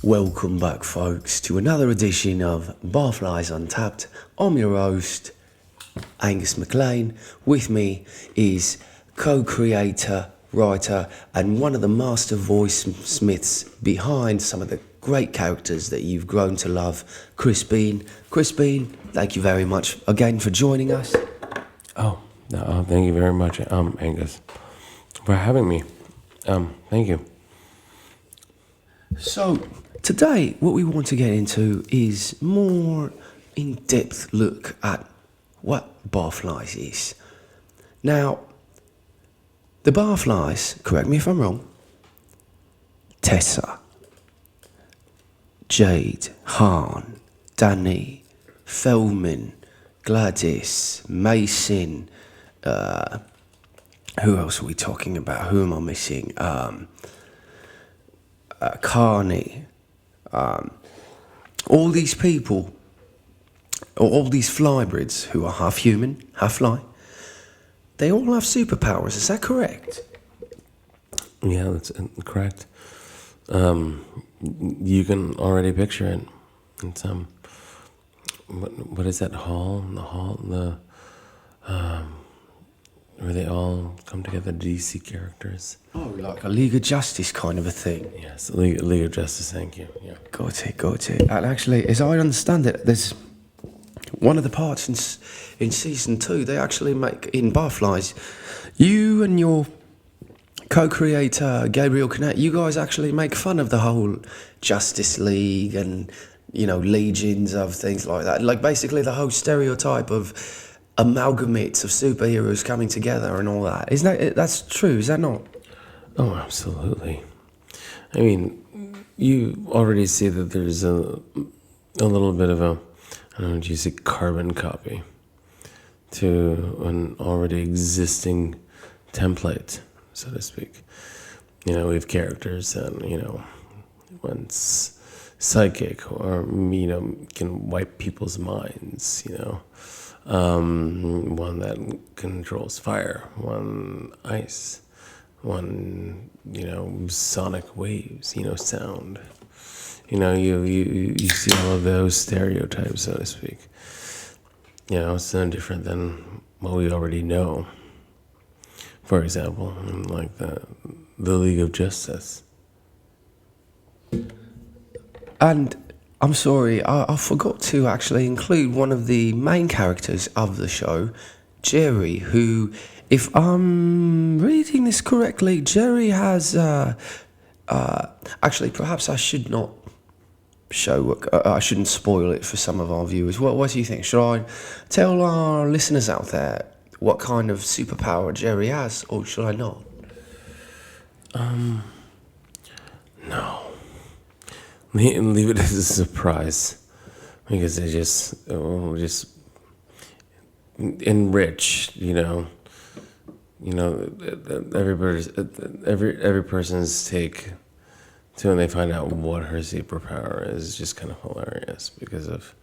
Welcome back, folks, to another edition of Barflies Untapped. I'm your host, Angus MacClaine. With me is co-creator, writer, and one of the master voice smiths behind some of the great characters that you've grown to love, Chris Bean. Chris Bean, thank you very much again for joining us. Oh, no, thank you very much, Angus, for having me. Thank you. So, today, what we want to get into is more in-depth look at what Barflies is. Now, the Barflies, correct me if I'm wrong, Tessa, Jade, Han, Danny, Feldman, Gladys, Mason, who else are we talking about? Who am I missing? Carney, all these people, or all these flybrids who are half human, half fly, they all have superpowers, is that correct? Yeah, that's correct. You can already picture it. It's what is that hall? Where they all come together, DC characters. Oh, like a League of Justice kind of a thing. Yes, League of Justice, thank you. Yeah. Got it. And actually, as I understand it, there's one of the parts in season 2, they actually make, in Barflies, you and your co-creator, Gabriel Canet, you guys actually make fun of the whole Justice League and, legions of things like that. Like, basically the whole stereotype of amalgamates of superheroes coming together and all that. That's true, is that not? Oh, absolutely. I mean, you already see that there's a little bit of a, I don't know, do you say carbon copy to an already existing template, so to speak. We have characters that, one's psychic or, can wipe people's minds, one that controls fire, one ice, one, sonic waves, sound. You see all of those stereotypes, so to speak. It's no different than what we already know. For example, like the League of Justice. And I'm sorry, I forgot to actually include one of the main characters of the show, Jerry, who, if I'm reading this correctly, Jerry has, actually, perhaps I should not I shouldn't spoil it for some of our viewers. What do you think? Should I tell our listeners out there what kind of superpower Jerry has, or should I not? No. Leave it as a surprise, because they just enrich, every person's take to when they find out what her superpower is just kind of hilarious because of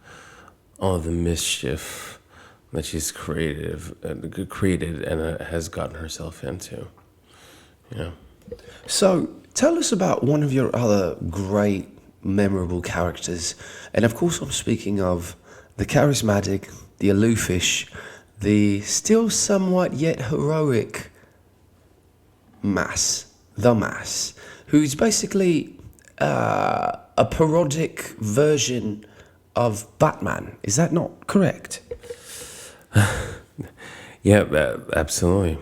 all of the mischief that she's created and has gotten herself into. So tell us about one of your other great memorable characters, and of course I'm speaking of the charismatic, the aloofish, the still somewhat yet heroic the Mass, who's basically a parodic version of Batman. Is that not correct? Yeah, absolutely.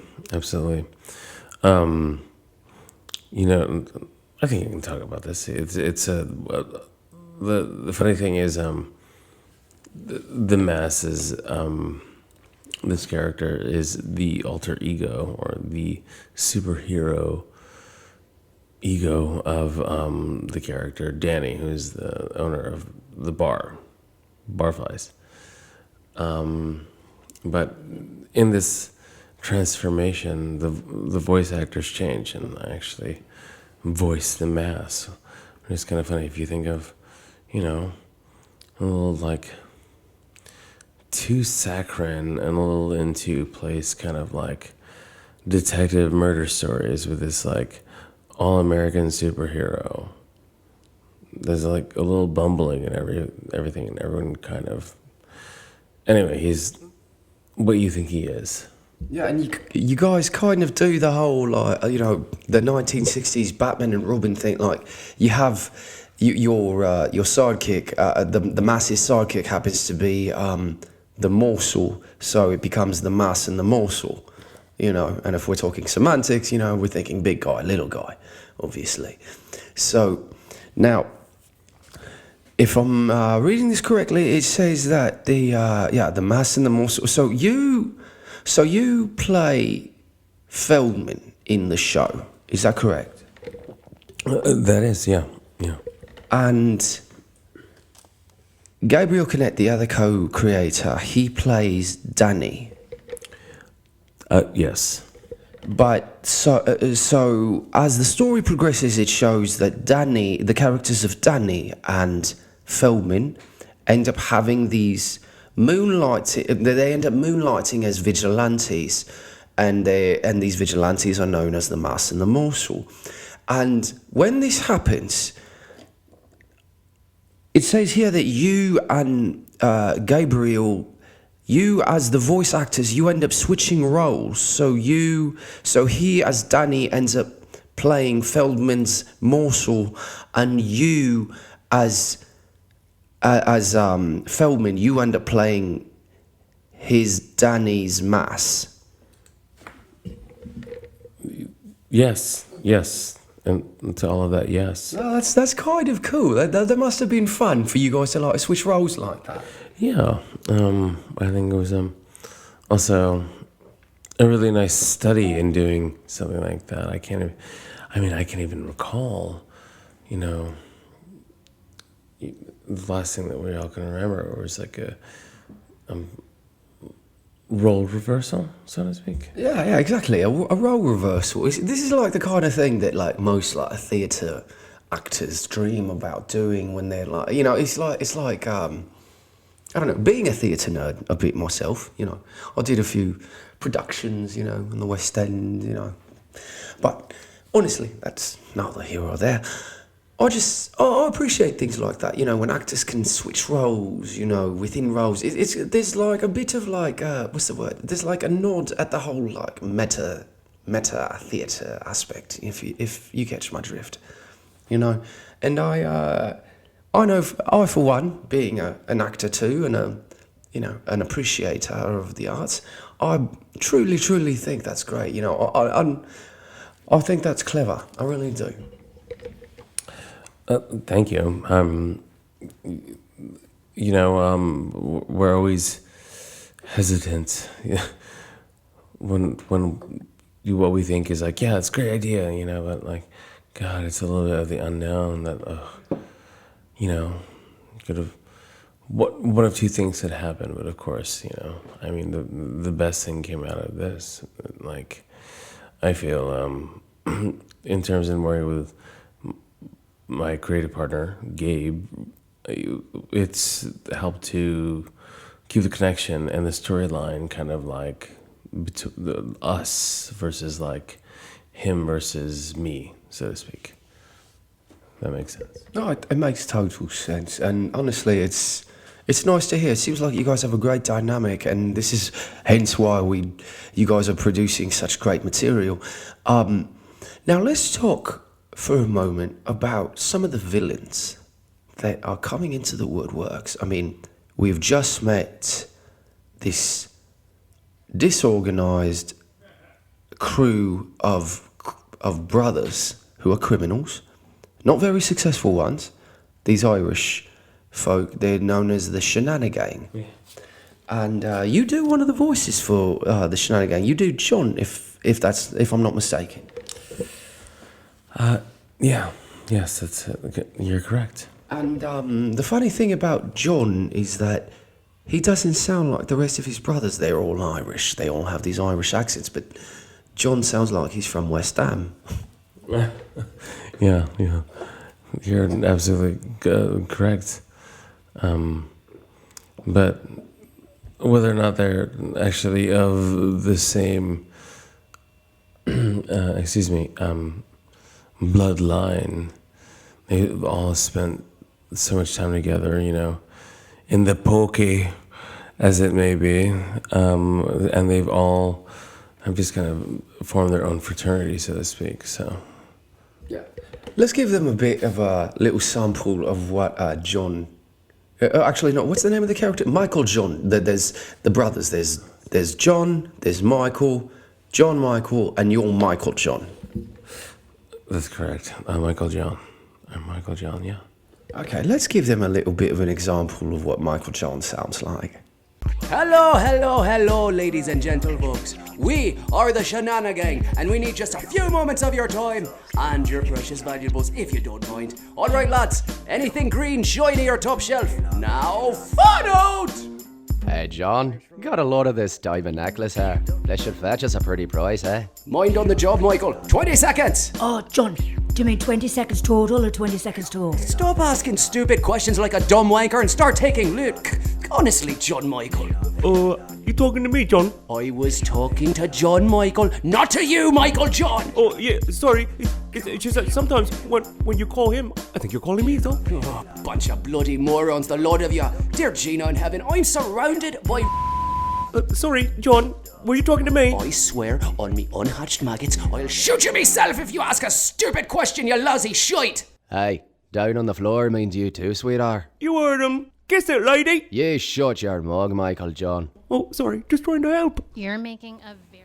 I think you can talk about this. It's the funny thing is, the Mass is, this character is the alter ego or the superhero ego of the character Danny, who's the owner of the Barflies. But in this transformation, the voice actors change, and I actually voice the Mass. It's kind of funny if you think of, a little like too saccharine and a little into place kind of like detective murder stories with this like all-American superhero there's like a little bumbling and everything, and everyone kind of. Anyway, he's what you think he is. Yeah, and you guys kind of do the whole like the 1960s Batman and Robin thing. Like you have your sidekick, the mass's sidekick happens to be the morsel, so it becomes the mass and the morsel. And if we're talking semantics, we're thinking big guy, little guy, obviously. So now, if I'm reading this correctly, it says that the mass and the morsel. So you play Feldman in the show, is that correct? That is, yeah. And Gabriel Canet, the other co-creator, he plays Danny. Yes. But so as the story progresses, it shows that the characters of Danny and Feldman, end up having these moonlighting. They end up moonlighting as vigilantes, and these vigilantes are known as the Mass and the Morsel. And when this happens, it says here that you and Gabriel, you as the voice actors, you end up switching roles. So he as Danny ends up playing Feldman's Morsel, and you as Feldman, you end up playing his Danny's Mass. Yes, and to all of that, yes. Oh, that's kind of cool. That must have been fun for you guys to like switch roles like that. Yeah, I think it was also a really nice study in doing something like that. I can't even recall, the last thing that we all can remember was like a role reversal, so to speak. Yeah, exactly. A role reversal. This is like the kind of thing that like most like theatre actors dream about doing when they're like, it's like I don't know, being a theatre nerd a bit myself. I did a few productions, in the West End, but honestly, that's neither here or there. I appreciate things like that, when actors can switch roles, within roles. There's like a bit of like, what's the word? There's like a nod at the whole like meta theatre aspect, if you catch my drift, And I know, I for one, being an actor too, and an appreciator of the arts, I truly think that's great. I think that's clever. I really do. Thank you. We're always hesitant when what we think is like, yeah, it's a great idea, but like, God, it's a little bit of the unknown that, could have. One of two things had happened, but of course, the best thing came out of this. Like, I feel, in terms of working with my creative partner, Gabe, it's helped to keep the connection and the storyline kind of like us versus like him versus me, so to speak. That makes sense. No, it makes total sense. And honestly, it's nice to hear. It seems like you guys have a great dynamic, and this is hence why you guys are producing such great material. Now let's talk for a moment about some of the villains that are coming into the woodworks. I mean, we've just met this disorganized crew of brothers who are criminals, not very successful ones. These Irish folk, they're known as the Shenanigan. Yeah. And you do one of the voices for the Shenanigan. You do John, if I'm not mistaken. Yes, that's it. You're correct. And the funny thing about John is that he doesn't sound like the rest of his brothers. They're all Irish. They all have these Irish accents, but John sounds like he's from West Ham. Yeah. You're absolutely correct. But whether or not they're actually of the same, bloodline, they've all spent so much time together, in the pokey, as it may be, and they've all have just kind of formed their own fraternity, so to speak. So, yeah, let's give them a bit of a little sample of what John. Actually, no. What's the name of the character? Michael John. There's the brothers. There's John. There's Michael, John Michael, and you're Michael John. That's correct. I'm Michael John. Yeah. Okay, let's give them a little bit of an example of what Michael John sounds like. Hello, ladies and gentlefolks. We are the Shanana Gang, and we need just a few moments of your time and your precious valuables, if you don't mind. All right, lads, anything green, shiny, or top shelf. Now, fun out! Hey, John, got a load of this diamond necklace here. This should fetch us a pretty price, eh? Mind on the job, Michael. 20 seconds. Oh, John, do you mean 20 seconds total or 20 seconds total? Stop asking stupid questions like a dumb wanker and start taking look. Honestly, John Michael. You talking to me, John? I was talking to John Michael, not to you, Michael John. Oh, yeah, sorry. It's just that sometimes when you call him, I think you're calling me, though. Oh, bunch of bloody morons, the lot of you. Dear Gina in heaven, I'm surrounded by... Sorry, John, were you talking to me? I swear on me unhatched maggots, I'll shoot you myself if you ask a stupid question, you lousy shite. Hey, down on the floor means you too, sweetheart. You heard him. Kiss it, lady. You shut your mug, Michael John. Oh, sorry, just trying to help. You're making a very...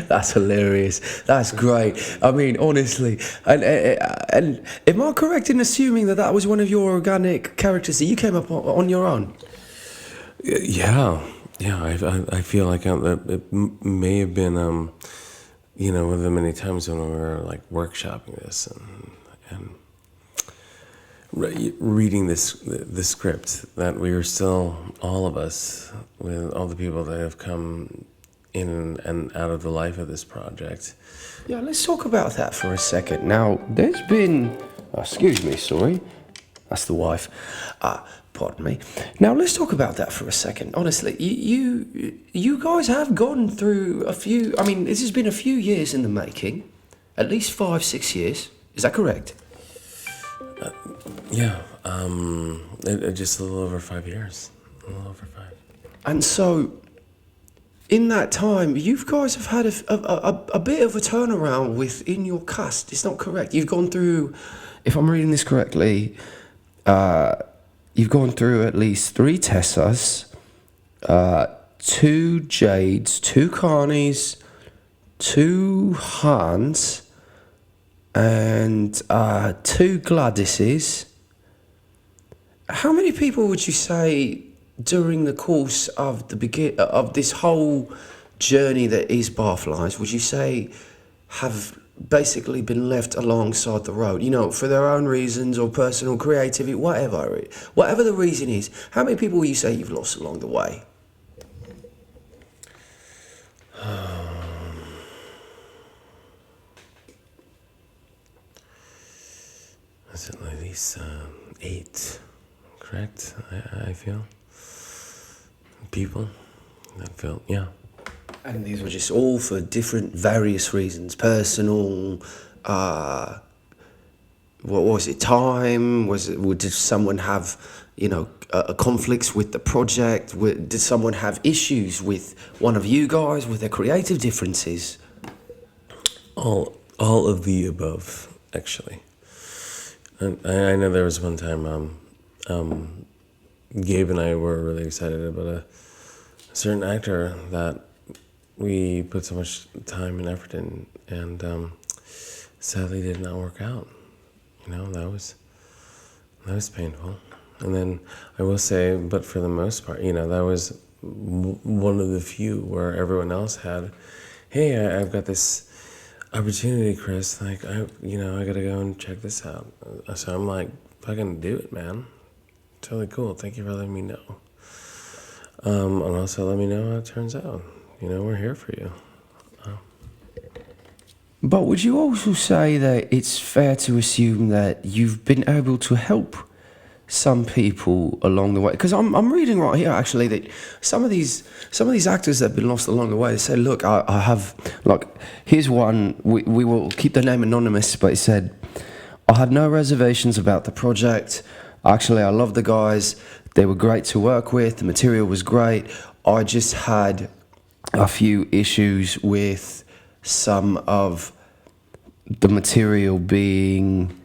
That's hilarious. That's great. I mean, honestly, and am I correct in assuming that was one of your organic characters that you came up on your own? Yeah. I feel like it may have been, one of the many times when we were like workshopping this and reading the script, that we are still, all of us, with all the people that have come in and out of the life of this project. Yeah, let's talk about that for a second. Now, there's been... excuse me, sorry. That's the wife. Pardon me. Now, let's talk about that for a second. Honestly, you guys have gone through a few... I mean, this has been a few years in the making. At least 5-6 years. Is that correct? Yeah, just a little over 5 years. A little over 5. And so, in that time, you guys have had a bit of a turnaround within your cast. It's not correct. You've gone through, if I'm reading this correctly, you've gone through at least 3 Tessas, 2 Jades, 2 Carnies, 2 Hans, and 2 Gladyses. How many people would you say during the course of of this whole journey that is Barflies, would you say have basically been left alongside the road, for their own reasons or personal creativity, whatever the reason is? How many people would you say you've lost along the way? Is it at least 8, correct? I feel. People that felt, yeah. And these were just all for different, various reasons. Personal, what was it, time? Did someone have, conflicts with the project? Did someone have issues with one of you guys, with their creative differences? All of the above, actually. And I know there was one time, Gabe and I were really excited about a certain actor that we put so much time and effort in, and sadly did not work out. That was painful. And then I will say, but for the most part, that was one of the few where everyone else had, hey, I've got this opportunity, Chris, like, I gotta go and check this out. So I'm like, fucking do it, man. Totally cool. Thank you for letting me know. And also let me know how it turns out. We're here for you. But would you also say that it's fair to assume that you've been able to help some people along the way? Because I'm reading right here, actually, that some of these actors that have been lost along the way, they say, look, I have, like, here's one, we will keep the name anonymous, but it said, I had no reservations about the project. Actually, I love the guys. They were great to work with. The material was great. I just had a few issues with some of the material being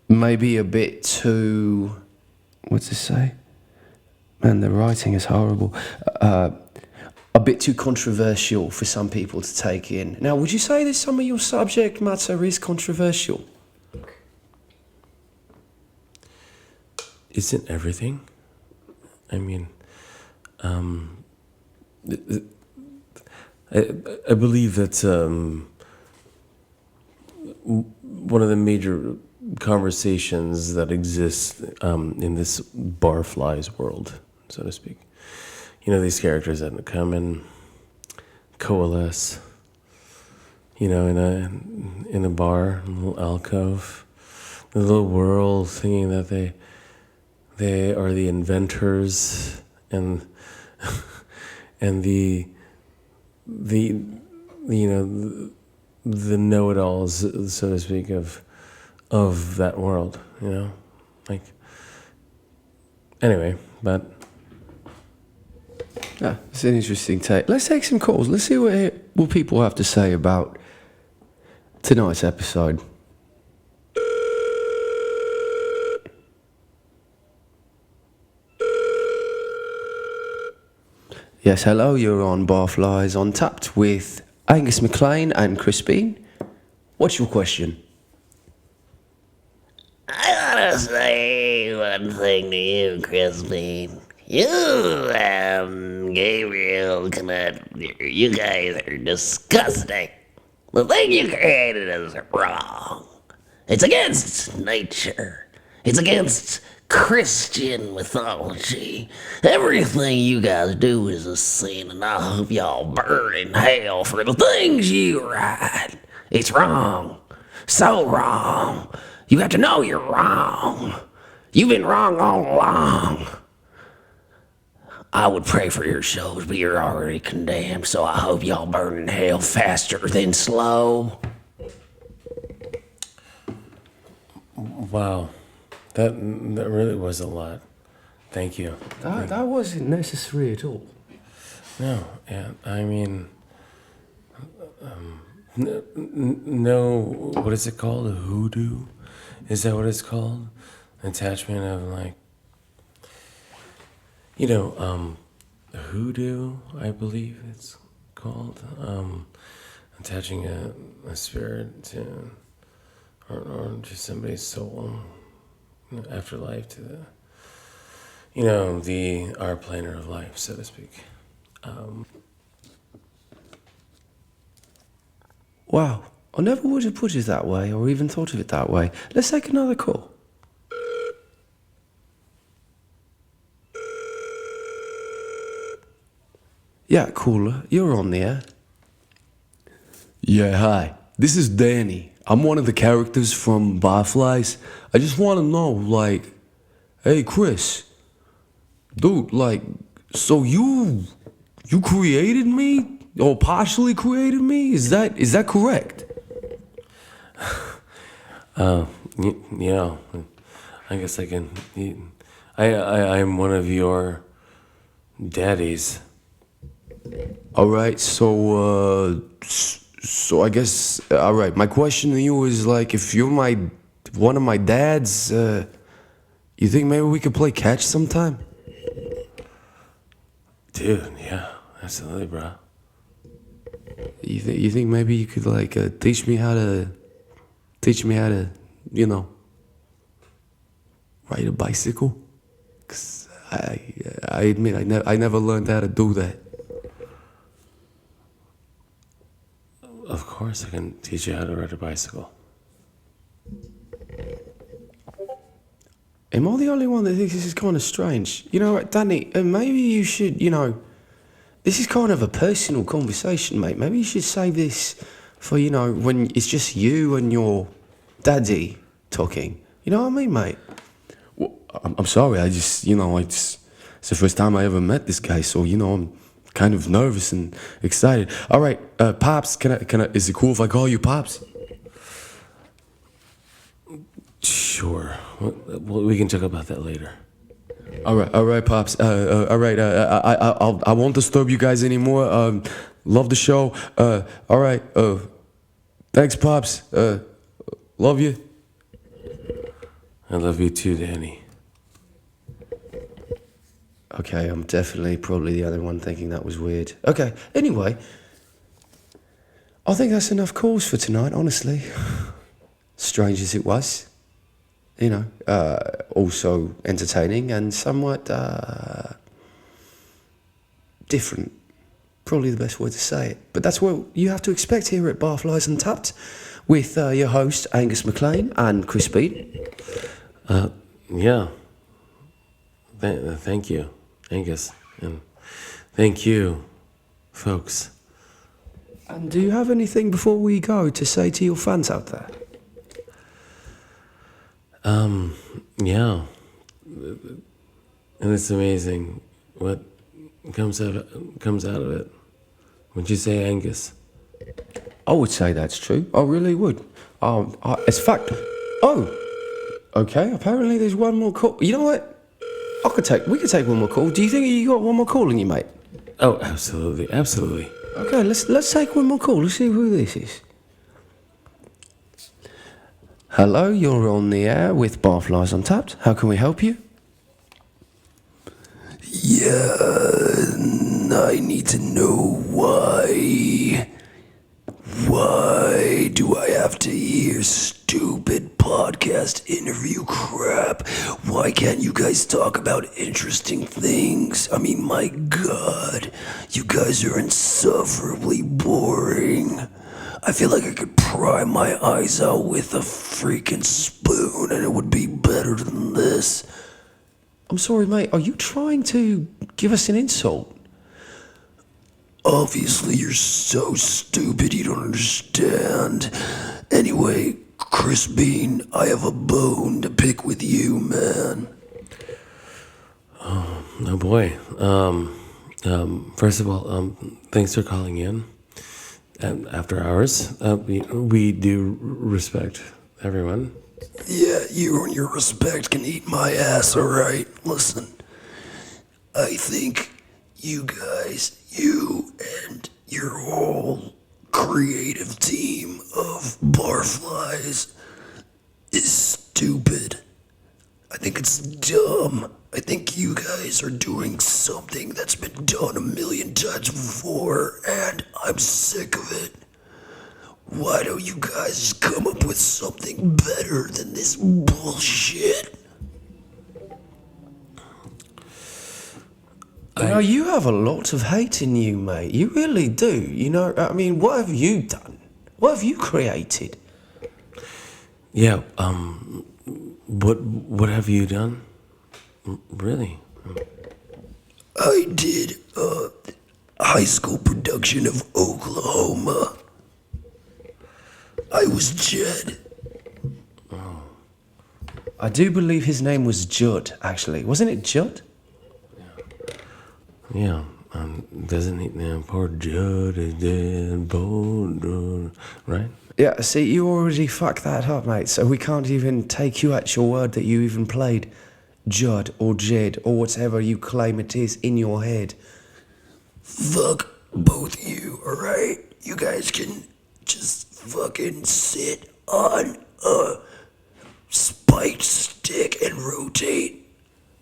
maybe a bit too... What's it say? Man, the writing is horrible. A bit too controversial for some people to take in. Now, would you say that some of your subject matter is controversial? Isn't everything? I mean, I believe that one of the major conversations that exist in this Barflies world, so to speak. You know, these characters that come and coalesce, you know, in a bar, in a little alcove, a little world, thinking that they are the inventors and the you know the know-it-alls, so to speak, of that world, you know, like, anyway, but yeah, it's an interesting take. Let's take some calls. Let's see what people have to say about tonight's episode. Yes, hello, you're on Barflies Untapped with Angus, MacClaine and Crispine. What's your question? I wanna say one thing to you, Crispine. You and Gabriel you guys are disgusting. The thing you created is wrong. It's against nature. It's against Christian mythology. Everything you guys do is a sin, and I hope y'all burn in hell for the things you write. It's wrong. So wrong. You have to know you're wrong. You've been wrong all along. I would pray for your souls, but you're already condemned, so I hope y'all burn in hell faster than slow. wow, that really was a lot. Thank you. That wasn't necessary at all. No, yeah, I mean, no, what is it called? A hoodoo? Is that what it's called? Attachment of, like, you know, hoodoo, I believe it's called. Attaching a spirit to, or to somebody's soul, afterlife, to the, you know, our planar of life, so to speak. Wow, I never would have put it that way or even thought of it that way. Let's take another call. Yeah, caller, you're on the air. Yeah, hi. This is Danny. I'm one of the characters from Barflies. I just want to know, like, hey, Chris, dude, like, so you created me, or partially created me? Is that correct? Yeah, I guess I can. I'm one of your daddies. All right, so I guess, all right, my question to you is, like, if you're one of my dads, you think maybe we could play catch sometime? Dude, yeah, absolutely, bro. You think maybe you could, like, teach me how to, you know, ride a bicycle? 'Cause I admit I never learned how to do that. Of course, I can teach you how to ride a bicycle. Am I the only one that thinks this is kind of strange? You know what, Danny, maybe you should, you know, this is kind of a personal conversation, mate. Maybe you should save this for, you know, when it's just you and your daddy talking. You know what I mean, mate? Well, I'm sorry, I just, you know, it's the first time I ever met this guy, so, you know, I'm kind of nervous and excited. All right, Pops, can I, is it cool if I call you Pops? Sure. Well, we can talk about that later. All right, pops. All right. I won't disturb you guys anymore. Love the show. All right. Thanks, pops. Love you. I love you too, Danny. Okay, I'm definitely probably the only one thinking that was weird. Okay. Anyway, I think that's enough calls for tonight. Honestly, strange as it was. You know, also entertaining and somewhat different. Probably the best way to say it. But that's what you have to expect here at Barflies Untapped with your host, Angus MacClaine and Chris Beat. Yeah. Thank you, Angus. And thank you, folks. And do you have anything before we go to say to your fans out there? Yeah. And it's amazing what comes out of it. Would you say, Angus? I would say that's true. I really would. It's fact. Oh, okay. Apparently, there's one more call. You know what? We could take one more call. Do you think you got one more call in you, mate? Oh, absolutely, absolutely. Okay, let's take one more call. Let's see who this is. Hello, you're on the air with Barflies Untapped. How can we help you? Yeah, I need to know why. Why do I have to hear stupid podcast interview crap? Why can't you guys talk about interesting things? I mean, my God, you guys are insufferably boring. I feel like I could pry my eyes out with a freaking spoon and it would be better than this. I'm sorry, mate. Are you trying to give us an insult? Obviously, you're so stupid you don't understand. Anyway, Chris Bean, I have a bone to pick with you, man. Oh boy. First of all, thanks for calling in. After hours, we do respect everyone. Yeah, you and your respect can eat my ass, alright? Listen, I think you guys, you and your whole creative team of Barflies is stupid. I think it's dumb. I think you guys are doing something that's been done a million times before, and I'm sick of it. Why don't you guys just come up with something better than this bullshit? You know, you have a lot of hate in you, mate. You really do. You know, I mean, what have you done? What have you created? Yeah. What have you done? Really? I did a high school production of Oklahoma. I was Jed. I do believe his name was Judd, actually. Wasn't it Judd? Yeah. Doesn't he? Poor Judd is dead, right? Yeah, see, you already fucked that up, mate, so we can't even take you at your word that you even played Judd or Jed or whatever you claim it is in your head. Fuck both of you, alright? You guys can just fucking sit on a spiked stick and rotate.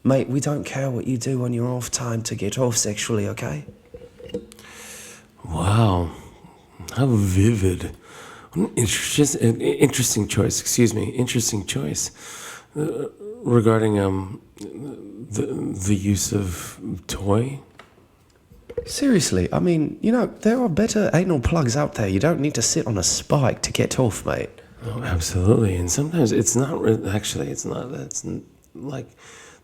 Mate, we don't care what you do on your off time to get off sexually, okay? Wow. How vivid. Interesting choice, interesting choice. Regarding the use of toy. Seriously, I mean, you know, there are better anal plugs out there. You don't need to sit on a spike to get off, mate. Oh, absolutely. And sometimes it's not it's like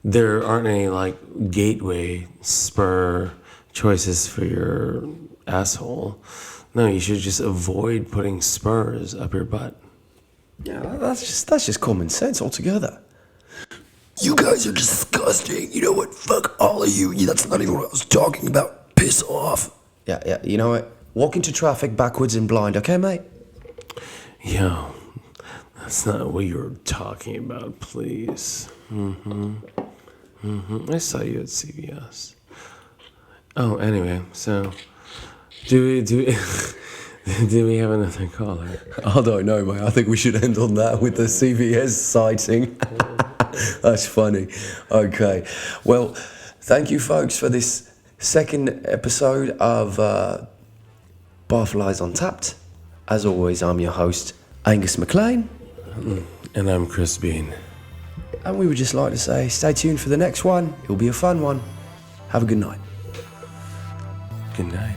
there aren't any like gateway spur choices for your asshole. No, you should just avoid putting spurs up your butt. Yeah, that's just common sense altogether. You guys are disgusting. You know what? Fuck all of you. That's not even what I was talking about. Piss off. Yeah, you know what? Walk into traffic backwards and blind, okay, mate? Yeah, That's not what you were talking about, please. I saw you at CVS. Oh, anyway, so do we do we have another caller? I don't know, mate. I think we should end on that with the CVS sighting. That's funny. Okay. Well, thank you, folks, for this second episode of Barflies Untapped. As always, I'm your host, Angus MacClaine. And I'm Chris Bean. And we would just like to say, stay tuned for the next one. It'll be a fun one. Have a good night. Good night.